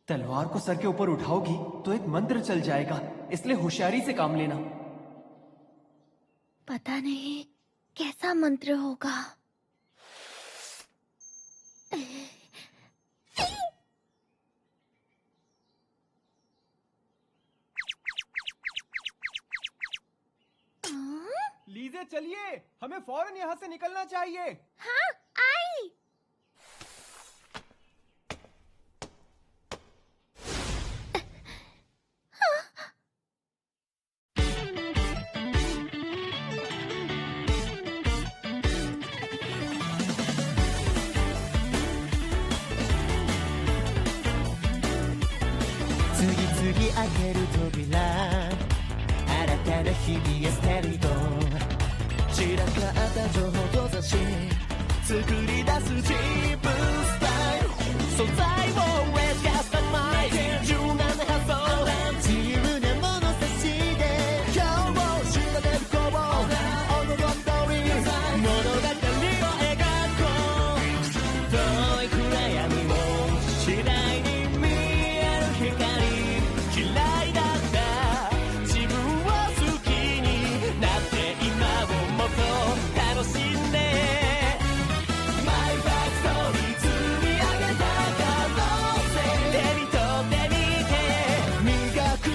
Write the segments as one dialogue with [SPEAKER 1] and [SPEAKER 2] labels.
[SPEAKER 1] तलवार को सर के ऊपर उठाओगी तो एक मंत्र चल जाएगा, इसलिए होशियारी से काम लेना।
[SPEAKER 2] पता नहीं कैसा मंत्र होगा।
[SPEAKER 1] लीजे चलिए, हमें फौरन यहाँ से निकलना चाहिए।
[SPEAKER 2] हाँ, आई।
[SPEAKER 3] 開ける扉、新たな日々へステリート、散らかった情報と雑誌、作り出すチープスタイル、素材をウェスカスタマイズ、柔軟な発想、自由な物差しで今日を仕立てる工房、おのろん通り物語を描こう、遠い暗闇を次第に見える光、嫌いだった自分を好きになって今をもっと楽しんで、マイバックストーリー積み上げた可能性、手に取ってみて磨く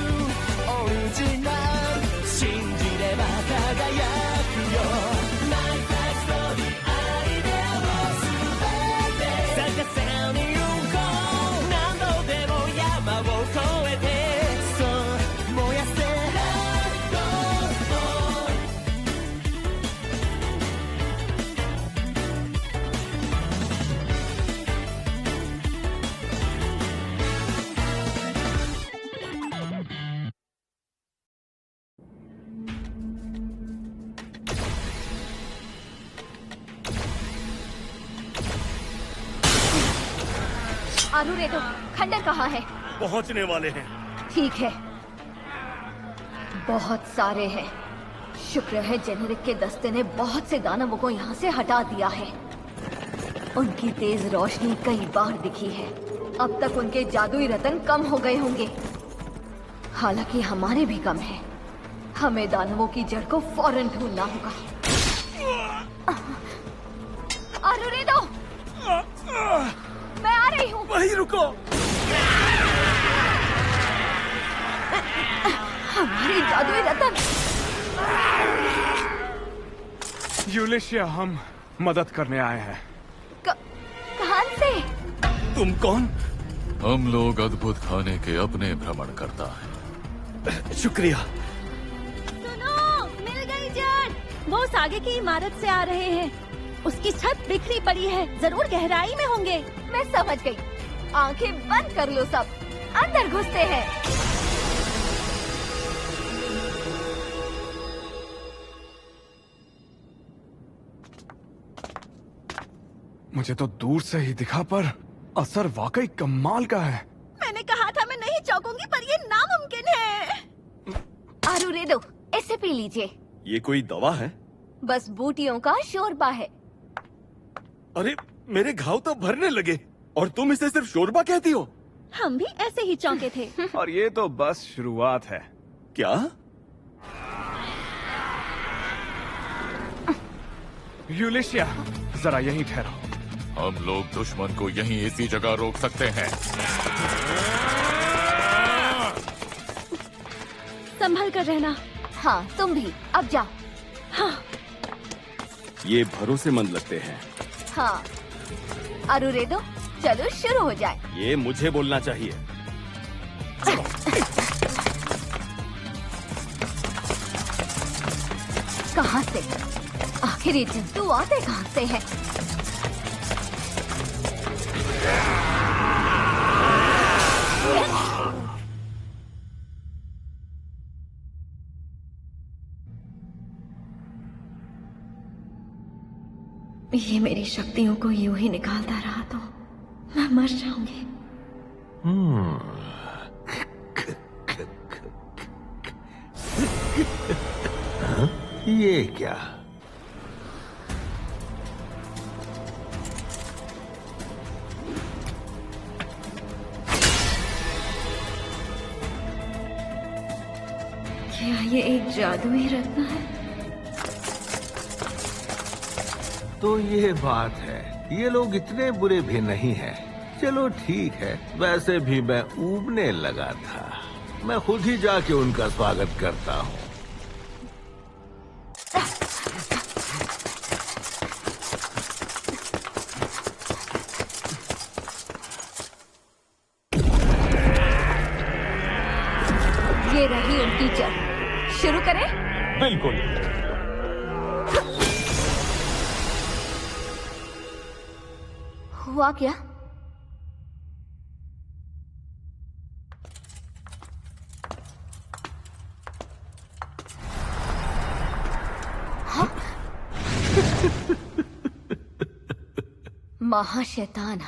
[SPEAKER 3] オリジナル、信じれば輝くよ、マイバックストーリー、アイデアを全て咲かせに行こう、何度でも山を越えて
[SPEAKER 2] आरुरेदो, खंडर कहाँ है?
[SPEAKER 4] पहुंचने वाले हैं।
[SPEAKER 2] ठीक है, बहुत सारे हैं। शुक्र है जेनेरिक के दस्ते ने बहुत से दानवों को यहाँ से हटा दिया है। उनकी तेज रोशनी कई बार दिखी है। अब तक उनके जादुई रतन कम हो गए होंगे, हालांकि हमारे भी कम है। हमें दानवों की जड़ को फौरन ढूंढना होगा। आरुरेदो, मैं आ रही हूँ।
[SPEAKER 4] वहीं रुको।
[SPEAKER 2] हमारे जादुई रतन।
[SPEAKER 4] यूलिशिया, हम मदद करने आए हैं।
[SPEAKER 2] कहां से?
[SPEAKER 4] तुम कौन?
[SPEAKER 5] हम लोग अद्भुत खाने के अपने भ्रमण करता है।
[SPEAKER 4] शुक्रिया।
[SPEAKER 6] सुनो, मिल गई जड़। वो उस आगे की इमारत से आ रहे हैं। उसकी छत बिखरी पड़ी है, जरूर गहराई में होंगे।
[SPEAKER 2] मैं समझ गई। आंखें बंद कर लो सब, अंदर घुसते हैं।
[SPEAKER 4] मुझे तो दूर से ही दिखा, पर असर वाकई कमाल का है।
[SPEAKER 6] मैंने कहा था मैं नहीं चौंकूंगी, पर ये नामुमकिन है।
[SPEAKER 2] आरुरेदो, इसे पी लीजिए।
[SPEAKER 4] ये कोई दवा है?
[SPEAKER 2] बस बूटियों का शोरबा है।
[SPEAKER 4] अरे, मेरे घाव तो भरने लगे और तुम इसे सिर्फ शोरबा कहती हो।
[SPEAKER 6] हम भी ऐसे ही चौंके थे।
[SPEAKER 4] और ये तो बस शुरुआत है। क्या? यूलिशिया, जरा यहीं ठहरो।
[SPEAKER 5] हम लोग दुश्मन को यहीं इसी जगह रोक सकते हैं।
[SPEAKER 6] संभल कर रहना।
[SPEAKER 2] हाँ, तुम भी अब जाओ।
[SPEAKER 6] हाँ।
[SPEAKER 4] ये भरोसेमंद लगते हैं।
[SPEAKER 2] हाँ, आरुरेदो, चलो शुरू हो जाए।
[SPEAKER 4] ये मुझे बोलना चाहिए।
[SPEAKER 2] कहाँ से? आखिर ये जंतु आते कहाँ से हैं? ये मेरी शक्तियों को यूं ही निकालता रहा तो मैं मर जाऊंगी।
[SPEAKER 7] ये क्या?
[SPEAKER 2] ये एक जादुई रत्न है?
[SPEAKER 7] तो ये बात है, ये लोग इतने बुरे भी नहीं हैं। चलो ठीक है, वैसे भी मैं ऊबने लगा था। मैं खुद ही जाके उनका स्वागत करता हूँ।
[SPEAKER 2] ये रही उनकी जड़। शुरू करें?
[SPEAKER 8] बिल्कुल।
[SPEAKER 2] हुआ क्या? हाँ? महाशैतान।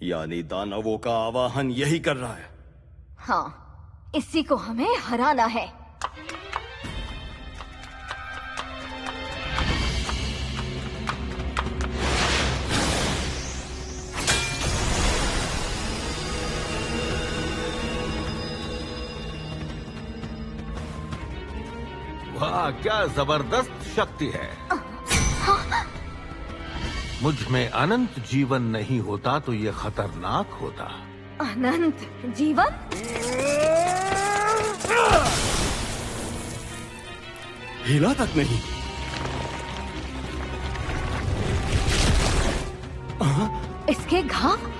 [SPEAKER 8] यानी दानवों का आवाहन यही कर रहा है।
[SPEAKER 2] हाँ, इसी को हमें हराना है।
[SPEAKER 7] वाह, क्या जबरदस्त शक्ति है। मुझ में अनंत जीवन नहीं होता तो ये खतरनाक होता।
[SPEAKER 2] अनंत जीवन?
[SPEAKER 8] हिला तक नहीं।
[SPEAKER 2] इसके घाव?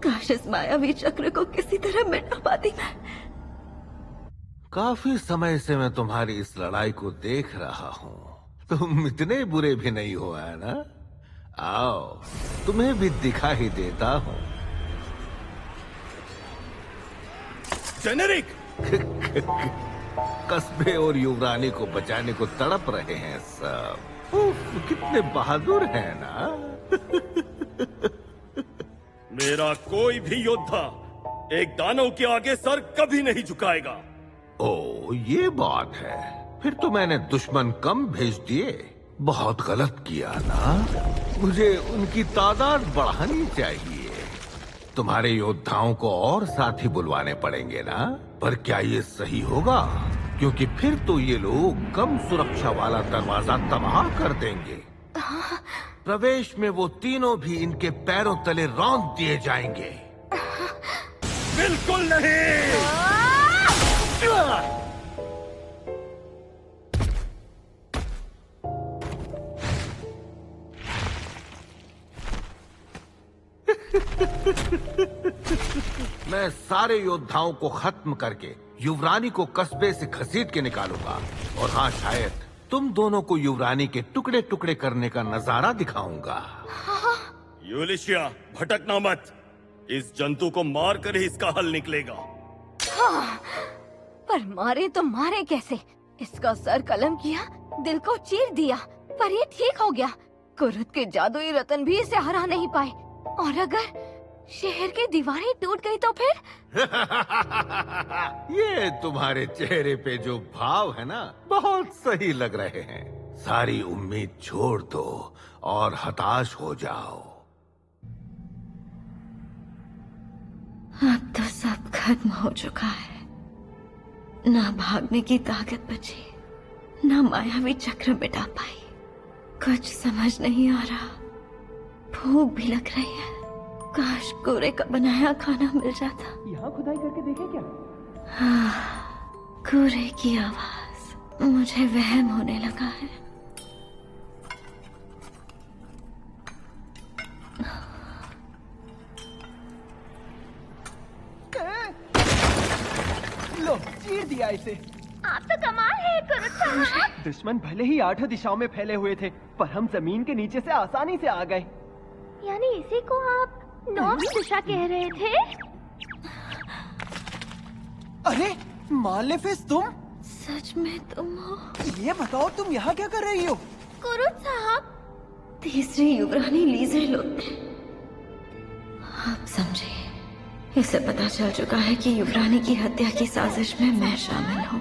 [SPEAKER 2] काश इस मायावी चक्र को किसी तरह मिटा पाती मैं।
[SPEAKER 7] काफी समय से मैं तुम्हारी इस लड़ाई को देख रहा हूँ। तुम इतने बुरे भी नहीं हो, है ना? आओ, तुम्हें भी दिखा ही देता हूँ।
[SPEAKER 8] जेनेरिक!
[SPEAKER 7] कस्बे और युवरानी को बचाने को तड़प रहे हैं सब। उफ, कितने बहादुर हैं ना।
[SPEAKER 8] मेरा कोई भी योद्धा एक दानव के आगे सर कभी नहीं झुकाएगा।
[SPEAKER 7] ओ, ये बात है। फिर तो मैंने दुश्मन कम भेज दिए। बहुत गलत किया ना। मुझे उनकी तादाद बढ़ानी चाहिए। तुम्हारे योद्धाओं को और साथी बुलवाने पड़ेंगे ना। पर क्या ये सही होगा? क्योंकि फिर तो ये लोग कम सुरक्षा वाला दरवाजा तबाह कर देंगे। प्रवेश में वो तीनों भी इनके पैरों तले रौंद दिए जाएंगे।
[SPEAKER 8] बिल्कुल नहीं।
[SPEAKER 7] मैं सारे योद्धाओं को खत्म करके युवरानी को कस्बे से घसीट के निकालूंगा। और हाँ, शायद तुम दोनों को युवरानी के टुकड़े टुकड़े करने का नजारा दिखाऊंगा।
[SPEAKER 8] यूलिशिया, भटकना मत। इस जंतु को मार कर ही इसका हल निकलेगा।
[SPEAKER 2] हाँ, पर मारे तो मारे कैसे? इसका सर कलम किया, दिल को चीर दिया, पर ये ठीक हो गया। कुरुत के जादुई रतन भी इसे हरा नहीं पाए। और अगर शहर की दीवारें टूट गई तो फिर?
[SPEAKER 7] ये तुम्हारे चेहरे पे जो भाव है ना, बहुत सही लग रहे हैं। सारी उम्मीद छोड़ दो और हताश हो जाओ।
[SPEAKER 2] अब तो सब खत्म हो चुका है। ना भागने की ताकत बची, ना मायावी चक्र मिटा पाई। कुछ समझ नहीं आ रहा। भूख भी लग रही है। काश कोरे का बनाया खाना मिल जाता।
[SPEAKER 1] यहाँ खुदाई करके देखें क्या?
[SPEAKER 2] हाँ, कोरे की आवाज। मुझे वहम होने लगा है।
[SPEAKER 1] लो, चीर दिया इसे।
[SPEAKER 6] आप तो कमाल है कुरुत साहब।
[SPEAKER 1] दुश्मन भले ही 8 दिशाओं में फैले हुए थे, पर हम जमीन के नीचे से आसानी से आ गए।
[SPEAKER 6] यानी इसी को आप नॉर्थ दिशा कह रहे थे?
[SPEAKER 1] अरे मालेफिस, तुम?
[SPEAKER 2] सच में तुम हो?
[SPEAKER 1] ये बताओ, तुम यहाँ क्या कर रही हो?
[SPEAKER 6] कुरुत साहब,
[SPEAKER 2] तीसरी युवरानी लीजे लोते। आप समझे, इसे पता चल चुका है कि युवरानी की हत्या की साजिश में मैं शामिल हूँ।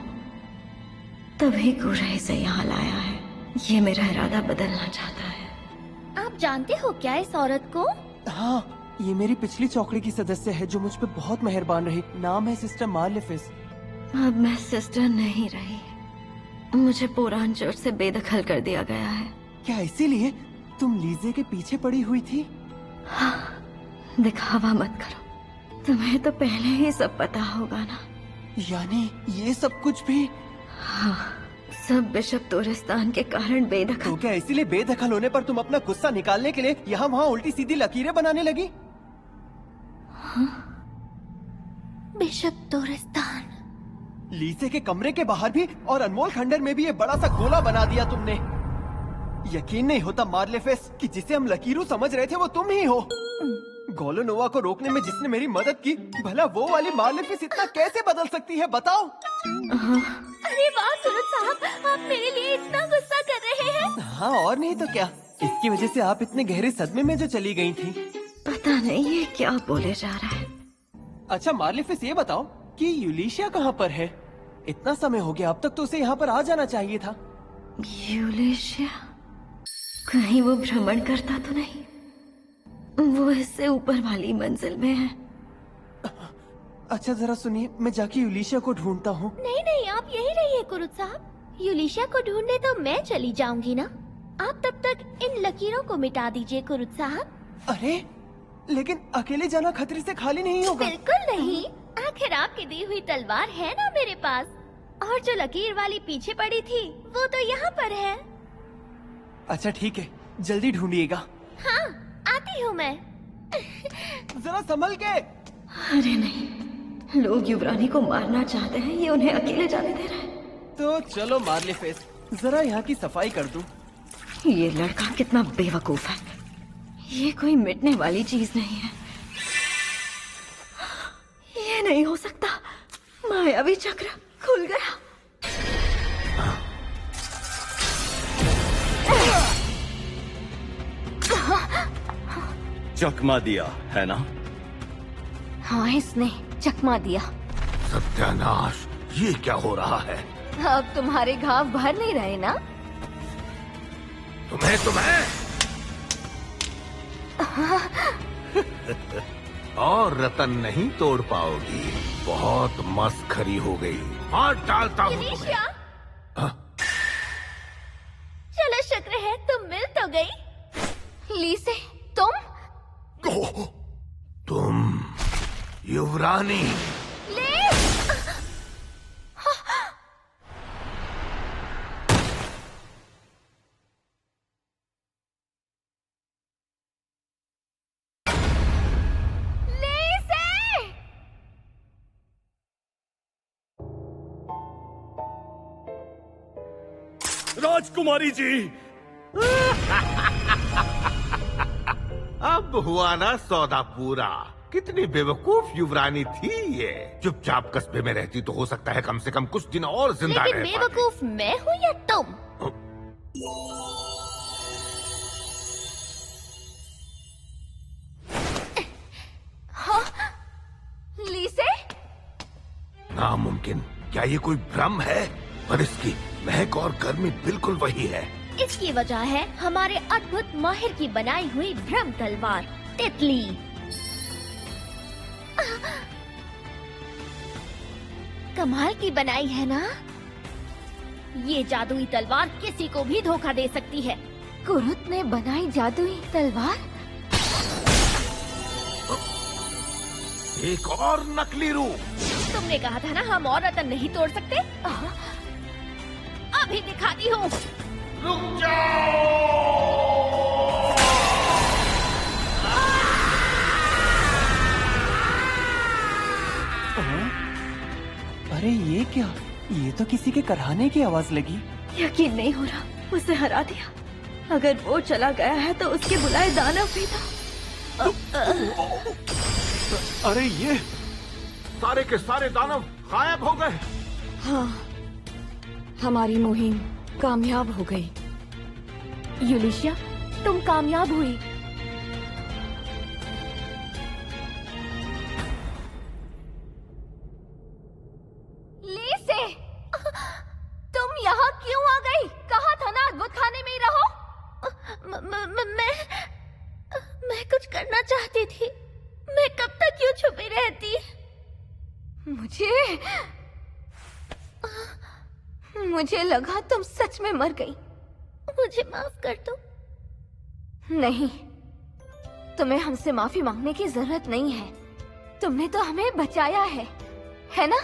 [SPEAKER 2] तभी कूड़ा इसे यहाँ लाया है। ये मेरा इरादा बदलना चाहता है।
[SPEAKER 6] आप जानते हो क्या इस औरत को?
[SPEAKER 1] हाँ, ये मेरी पिछली चौकड़ी की सदस्य है जो मुझ पे बहुत मेहरबान रही। नाम है सिस्टर मालेफिस।
[SPEAKER 2] अब मैं सिस्टर नहीं रही। मुझे पुरान चर्च से बेदखल कर दिया गया है।
[SPEAKER 1] क्या इसीलिए तुम लीजे के पीछे पड़ी हुई थी?
[SPEAKER 2] हाँ, दिखावा मत करो। तुम्हें तो पहले ही सब पता होगा ना।
[SPEAKER 1] यानी ये सब कुछ भी?
[SPEAKER 2] हाँ, सब बिशप तोरिस्तान के कारण बेदखल।
[SPEAKER 1] तो क्या इसीलिए बेदखल होने पर तुम अपना गुस्सा निकालने के लिए यहाँ वहाँ उल्टी सीधी लकीरें बनाने लगी?
[SPEAKER 2] हाँ?
[SPEAKER 6] बिशप तोरिस्तान।
[SPEAKER 1] लीसे के कमरे के बाहर भी और अनमोल खंडर में भी ये बड़ा सा गोला बना दिया तुमने। यकीन नहीं होता मार्लेफेस कि जिसे हम लकीरू समझ रहे थे वो तुम ही हो। गोलोनोवा को रोकने में जिसने मेरी मदद की, भला वो वाली मार्लेफेस इतना कैसे बदल सकती है बताओ?
[SPEAKER 6] अरे वाह सुरत साहब, आप मेरे लिए इतना गुस्सा कर रहे हैं।
[SPEAKER 1] हाँ और नहीं तो क्या। इसकी वजह से आप इतने गहरे सदमे में जो चली गई थी।
[SPEAKER 2] पता नहीं ये क्या बोले जा रहा है।
[SPEAKER 1] अच्छा मार्लेफेस, ये बताओ कि यूलिशिया कहाँ पर है? इतना समय हो गया, अब तक तो उसे यहाँ पर आ जाना चाहिए था।
[SPEAKER 2] यूलिशिया? कहीं वो भ्रमण करता तो नहीं? वो इससे ऊपर वाली मंजिल में है।
[SPEAKER 1] अच्छा जरा सुनिए, मैं जाके यूलिशिया को ढूंढता हूँ।
[SPEAKER 6] नहीं नहीं, आप यही रहिए कुरुत साहब। यूलिशिया को ढूंढने तो मैं चली जाऊंगी ना। आप तब तक इन लकीरों को मिटा दीजिए कुरुत साहब।
[SPEAKER 1] अरे लेकिन अकेले जाना खतरे से खाली नहीं होगा।
[SPEAKER 6] बिल्कुल नहीं, आखिर आपकी दी हुई तलवार है ना मेरे पास। और जो लकीर वाली पीछे पड़ी थी वो तो यहाँ पर है।
[SPEAKER 1] अच्छा ठीक है, जल्दी ढूंढिएगा।
[SPEAKER 6] हाँ, आती हूँ मैं।
[SPEAKER 1] जरा संभल के।
[SPEAKER 2] अरे नहीं, लोग युवरानी को मारना चाहते हैं, ये उन्हें अकेले जाने दे रहा है।
[SPEAKER 1] तो चलो मार्लेफेस, जरा यहाँ की सफाई कर दूं।
[SPEAKER 2] ये लड़का कितना बेवकूफ है। ये कोई मिटने वाली चीज नहीं है। ये नहीं हो सकता। मायावी चक्र खुल गया।
[SPEAKER 8] चकमा दिया है ना?
[SPEAKER 2] हाँ, इसने चकमा दिया।
[SPEAKER 7] सत्यानाश, ये क्या हो रहा है?
[SPEAKER 2] अब तुम्हारे घाव भर नहीं रहे ना?
[SPEAKER 7] तुम्हें और रतन नहीं तोड़ पाओगी। बहुत मस्खरी हो गई। मार डालता हूँ
[SPEAKER 6] यूलिशिया,
[SPEAKER 7] हाँ?
[SPEAKER 6] चलो शुक्र है तुम मिल तो गई।
[SPEAKER 2] लीसे, तुम?
[SPEAKER 7] तुम युवरानी?
[SPEAKER 8] राजकुमारी जी।
[SPEAKER 7] अब हुआ ना सौदा पूरा। कितनी बेवकूफ युवरानी थी ये। चुपचाप कस्बे में रहती तो हो सकता है कम से कम कुछ दिन और जिंदा
[SPEAKER 6] लेकिन
[SPEAKER 7] रह
[SPEAKER 6] बेवकूफ मैं हूँ या तुम?
[SPEAKER 2] हाँ? लीसे?
[SPEAKER 7] नामुमकिन। क्या ये कोई भ्रम है? पर इसकी महक और गर्मी बिल्कुल वही है।
[SPEAKER 6] इसकी वजह है हमारे अद्भुत माहिर की बनाई हुई भ्रम तलवार तितली। कमाल की बनाई है ना? ये जादुई तलवार किसी को भी धोखा दे सकती है।
[SPEAKER 2] कुरुत ने बनाई जादुई तलवार?
[SPEAKER 7] एक और नकली रूप।
[SPEAKER 6] तुमने कहा था ना हम और रतन नहीं तोड़ सकते। अभी दिखाती हूँ।
[SPEAKER 7] रुक जाओ।
[SPEAKER 1] अरे ये क्या? ये तो किसी के कराहने की आवाज लगी।
[SPEAKER 2] यकीन नहीं हो रहा, उसे हरा दिया। अगर वो चला गया है तो उसके बुलाए दानव भी था।
[SPEAKER 7] अरे ये सारे के सारे दानव गायब हो गए।
[SPEAKER 2] हाँ, हमारी मुहिम कामयाब हो गई। यूलिशिया, तुम कामयाब हुई। लीसे, तुम यहाँ क्यों आ गई? कहा था ना अद्भुत खाने में ही रहो।
[SPEAKER 6] मैं कुछ करना चाहती थी। मैं कब तक क्यों छुपी रहती?
[SPEAKER 2] मुझे लगा तुम सच में मर गई।
[SPEAKER 6] मुझे माफ कर दो।
[SPEAKER 2] नहीं, तुम्हें हमसे माफी मांगने की जरूरत नहीं है। तुमने तो हमें बचाया है ना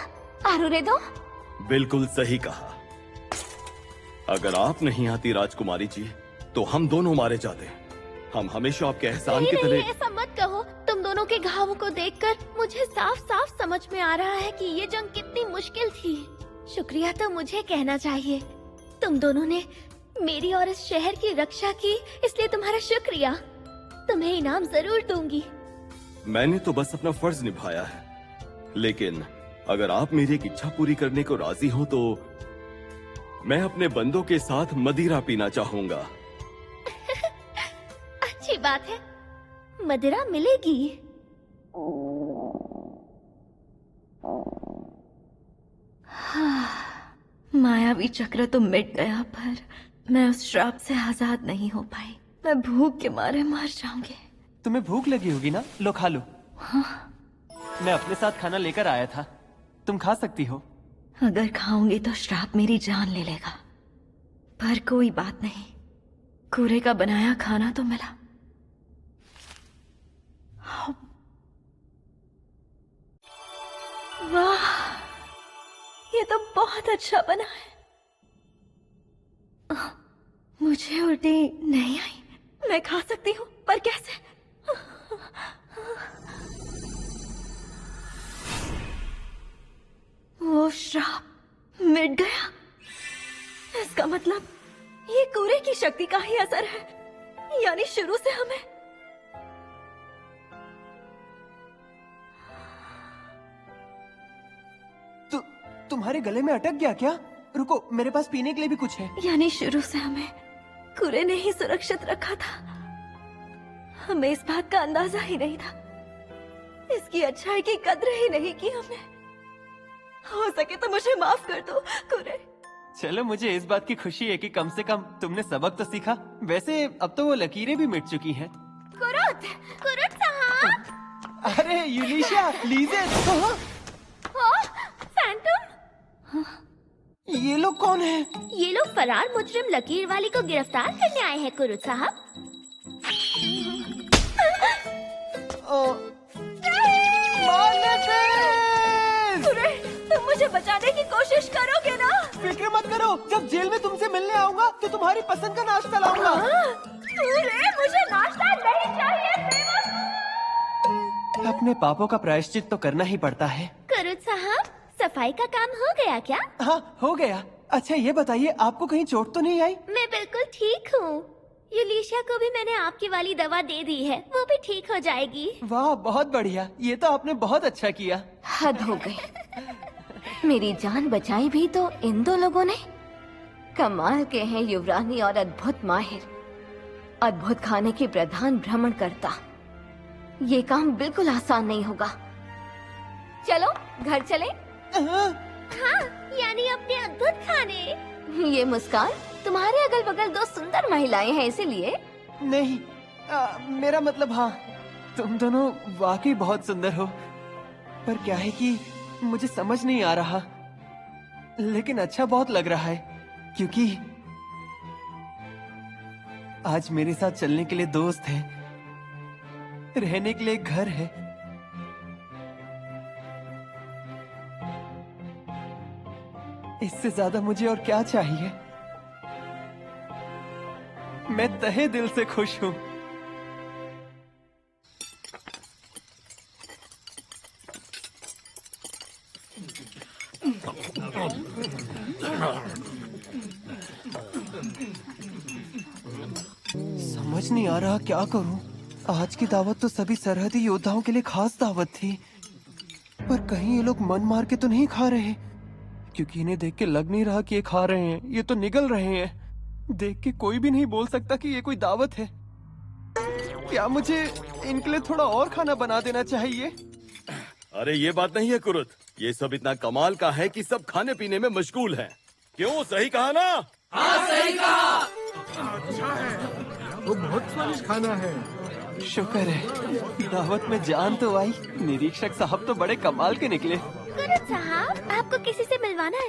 [SPEAKER 2] आरुरेदो?
[SPEAKER 8] बिल्कुल सही कहा। अगर आप नहीं आती राजकुमारी जी, तो हम दोनों मारे जाते। हम हमेशा आपके एहसान की
[SPEAKER 6] नहीं,
[SPEAKER 8] तरह।
[SPEAKER 6] ऐसा मत कहो। तुम दोनों के घावों को देखकर मुझे साफ साफ समझ में आ रहा है कि ये जंग कितनी मुश्किल थी। शुक्रिया तो मुझे कहना चाहिए। तुम दोनों ने मेरी और इस शहर की रक्षा की, इसलिए तुम्हारा शुक्रिया। तुम्हें इनाम जरूर दूंगी।
[SPEAKER 8] मैंने तो बस अपना फर्ज निभाया है, लेकिन अगर आप मेरी एक इच्छा पूरी करने को राजी हो तो मैं अपने बंदों के साथ मदिरा पीना चाहूंगा।
[SPEAKER 6] अच्छी बात है, मदिरा मिलेगी।
[SPEAKER 9] मायावी चक्र तो मिट गया, पर मैं उस श्राप से आजाद नहीं हो पाई। मैं भूख के मारे मर जाऊंगी।
[SPEAKER 1] तुम्हें भूख लगी होगी ना, लो खा लो। मैं अपने साथ खाना लेकर आया था, तुम खा सकती हो।
[SPEAKER 9] अगर खाऊंगी तो श्राप मेरी जान ले लेगा, पर कोई बात नहीं, कूड़े का बनाया खाना तो मिला। वाह, ये तो बहुत अच्छा बना है। मुझे उल्टी नहीं आई। मैं खा सकती हूँ, पर कैसे? वो श्राप मिट गया। इसका मतलब ये कूड़े की शक्ति का ही असर है, यानी शुरू से हमें
[SPEAKER 1] तुम्हारे गले में अटक गया क्या? रुको, मेरे पास पीने के लिए भी कुछ है।
[SPEAKER 9] यानी शुरू से हमें कूड़े ने ही सुरक्षित रखा था। हमें इस बात का अंदाजा ही नहीं था, इसकी अच्छाई की कद्र ही नहीं की हमने। हो सके तो मुझे माफ कर दो कूड़े।
[SPEAKER 1] चलो, मुझे इस बात की खुशी है कि कम से कम तुमने सबक तो सीखा। वैसे अब तो वो लकीरें भी मिट चुकी हैं।
[SPEAKER 6] कुरुत साहब।
[SPEAKER 1] अरे यूलिशिया, लीजे,
[SPEAKER 6] फैंटम,
[SPEAKER 1] ये लोग कौन हैं?
[SPEAKER 6] ये लोग फरार मुजरिम लकीर वाली को गिरफ्तार करने आए हैं कुरुत साहब।
[SPEAKER 9] कुरे, तुम मुझे बचाने की कोशिश करोगे ना?
[SPEAKER 1] फिक्र मत करो, जब जेल में तुमसे मिलने आऊंगा तो तुम्हारी पसंद का नाश्ता लाऊंगा।
[SPEAKER 9] कुरे, मुझे नाश्ता नहीं चाहिए।
[SPEAKER 1] अपने पापों का प्रायश्चित तो करना ही पड़ता है।
[SPEAKER 6] कुरुत साहब, सफाई का काम हो गया क्या?
[SPEAKER 1] हाँ, हो गया। अच्छा ये बताइए, आपको कहीं चोट तो नहीं आई?
[SPEAKER 6] मैं बिल्कुल ठीक हूँ। यूलिशिया को भी मैंने आपकी वाली दवा दे दी है, वो भी ठीक हो जाएगी।
[SPEAKER 1] वाह, बहुत बढ़िया। ये तो आपने बहुत अच्छा किया।
[SPEAKER 2] हद हो गई। मेरी जान बचाई भी तो इन दो लोगों ने। कमाल के हैं युवरानी और अद्भुत माहिर। अद्भुत खाने के प्रधान भ्रमण करता। ये काम बिल्कुल आसान नहीं होगा। चलो घर चले।
[SPEAKER 6] हाँ, यानी अपने अद्भुत खाने।
[SPEAKER 2] ये मुस्कान, तुम्हारे अगल बगल दो सुंदर महिलाएं हैं इसीलिए?
[SPEAKER 1] नहीं, मेरा मतलब हाँ, तुम दोनों वाकई बहुत सुंदर हो। पर क्या है कि मुझे समझ नहीं आ रहा, लेकिन अच्छा बहुत लग रहा है, क्योंकि आज मेरे साथ चलने के लिए दोस्त है, रहने के लिए एक घर है। इससे ज्यादा मुझे और क्या चाहिए? मैं तहे दिल से खुश हूं। समझ नहीं आ रहा क्या करूं। आज की दावत तो सभी सरहदी योद्धाओं के लिए खास दावत थी, पर कहीं ये लोग मन मार के तो नहीं खा रहे, क्योंकि इन्हें देख के लग नहीं रहा कि ये खा रहे हैं। ये तो निगल रहे हैं। देख के कोई भी नहीं बोल सकता कि ये कोई दावत है। क्या मुझे इनके लिए थोड़ा और खाना बना देना चाहिए?
[SPEAKER 8] अरे ये बात नहीं है कुरुत, ये सब इतना कमाल का है कि सब खाने पीने में मशगूल हैं। क्यों, सही कहा ना?
[SPEAKER 10] हाँ सही कहा।
[SPEAKER 11] वो बहुत स्वादिष्ट खाना है।
[SPEAKER 1] शुक्र है दावत में जान तो आई। निरीक्षक साहब तो बड़े कमाल के निकले।
[SPEAKER 6] कुरुत साहब, आपको किसी से मिलवाना है,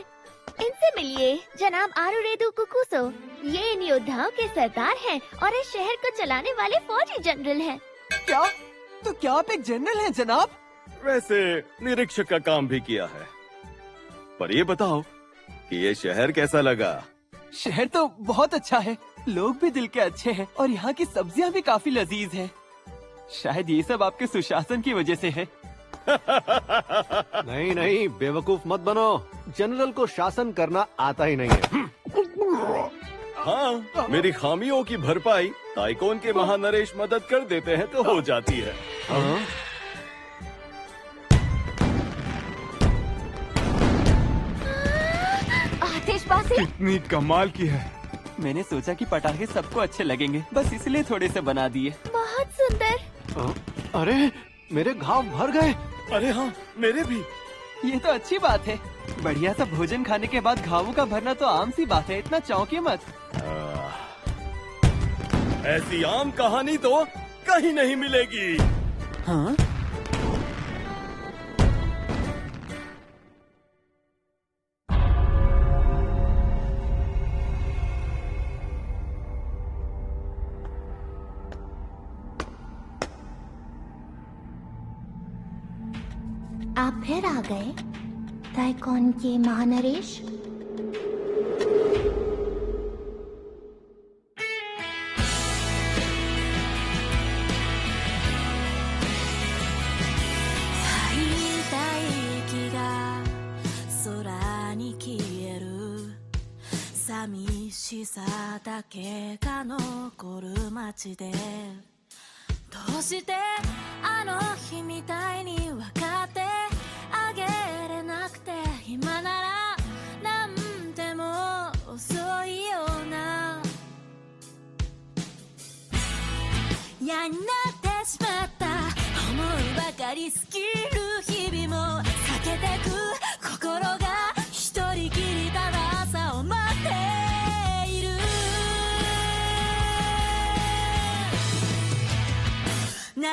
[SPEAKER 6] इनसे मिलिए। जनाब आरुरेदु कुकुसो, ये इन योद्धाओं के सरदार हैं और इस शहर को चलाने वाले फौजी जनरल हैं।
[SPEAKER 1] क्या? तो क्या आप एक जनरल हैं जनाब?
[SPEAKER 8] वैसे निरीक्षक का काम भी किया है, पर ये बताओ कि ये शहर कैसा लगा?
[SPEAKER 1] शहर तो बहुत अच्छा है, लोग भी दिल के अच्छे हैं और यहाँ की सब्जियाँ भी काफी लजीज हैं। शायद ये सब आपके सुशासन की वजह से है।
[SPEAKER 12] नहीं नहीं, बेवकूफ मत बनो। जनरल को शासन करना आता ही नहीं है।
[SPEAKER 8] हाँ, मेरी खामियों की भरपाई ताइकोन के महानरेश मदद कर देते हैं तो हो जाती है।
[SPEAKER 12] हाँ?
[SPEAKER 2] आतिशबाजी
[SPEAKER 4] कितनी कमाल की है।
[SPEAKER 1] मैंने सोचा कि पटाखे सबको अच्छे लगेंगे, बस इसलिए थोड़े से बना दिए।
[SPEAKER 6] बहुत सुंदर।
[SPEAKER 12] अरे मेरे घाव भर गए।
[SPEAKER 8] अरे हाँ, मेरे भी।
[SPEAKER 1] ये तो अच्छी बात है। बढ़िया सा भोजन खाने के बाद घावों का भरना तो आम सी बात है, इतना चौंकिए मत।
[SPEAKER 8] ऐसी आम कहानी तो कहीं नहीं मिलेगी।
[SPEAKER 1] हाँ?
[SPEAKER 6] आप फिर आ गए ताइकोन के महानरेश।
[SPEAKER 9] 嫌になってしまった思いばかり尽きる日々も避けてく心が一人きりただ朝を待っている流れる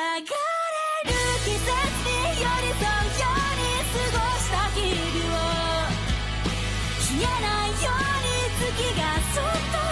[SPEAKER 9] 季節に寄り添うように過ごした日々を消えないように月がそっと